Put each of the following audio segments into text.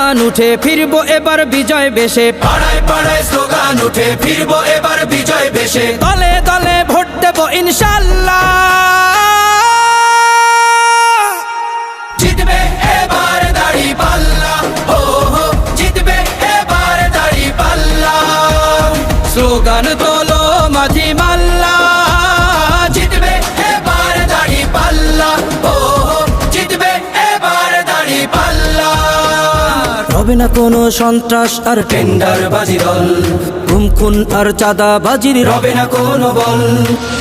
Slogan উঠে ফিরবো এবার বিজয় বেশে, পাড়ায় পাড়ায় স্লোগান উঠে ফিরবো এবার বিজয় বেশে, দলে দলে ভোট দেব ইনশাল্লাহ। জিতবে এবার দাঁড়িপাল্লা, ও হো জিতবে এবার দাঁড়িপাল্লা। স্লোগান তোলো মাঝি মাল্লা, জিতবে এবার দাঁড়িপাল্লা, ও হো জিতবে এবার দাঁড়িপাল্লা। হবে না কোনো সন্ত্রাস আর টেন্ডার বাজি দল, গুম খুন আর চাঁদা বাজির রবে না কোনো বল,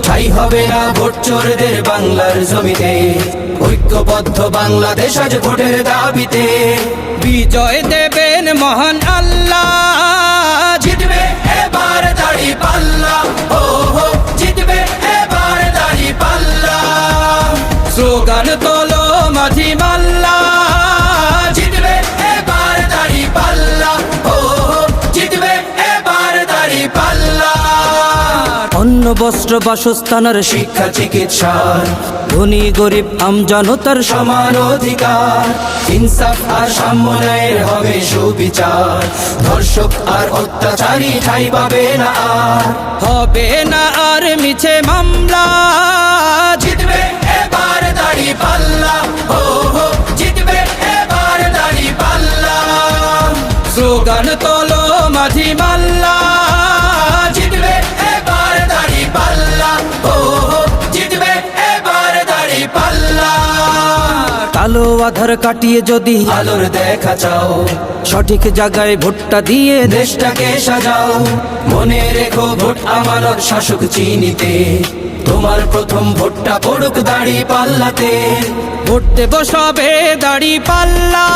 ঠাই হবে না ভোট চোরদের বাংলার জমিতে। ঐক্যবদ্ধ বাংলাদেশ আজ ভোটের দাবিতে। বিজয় দেবেন মহান আল্লাহ। জিতবে এবার দাঁড়িপাল্লা, ও হো জিতবে এবার দাঁড়িপাল্লা। স্লোগান তোলো মাঝি মাল্লা, জিতবে এবার দাঁড়িপাল্লা, ও হো জিতবে এবার দাঁড়িপাল্লা। অন্ন বস্ত্র বাসস্থান আর শিক্ষা চিকিৎসার ধনী গরিব আমজনতার সমান অধিকার, ইনসাফ আর সাম্য ন্যায়ের হবে সুবিচার। ধর্ষক আর অত্যাচারী ঠাঁই পাবে না আর, হবে না আর মিছে মামলা। জিতবে এবার দাঁড়িপাল্লা, ও হো জিতবে এবার দাঁড়িপাল্লা। স্লোগান তোলো মাঝি মাল্লা, জিতবে এবার দাঁড়িপাল্লা, ও হো জিতবে এবার দাঁড়িপাল্লা। কালো আধার কাটিয়ে যদি আলোর দেখা চাও, সঠিক জায়গায় ভোটটা দিয়ে দেশটাকে সাজাও। মনে রেখো ভোট আমানত শাসক চিনিতে, তোমার প্রথম ভোটটা পড়ুক দাঁড়িপাল্লাতে। ভোট দেব সবে দাঁড়িপাল্লা।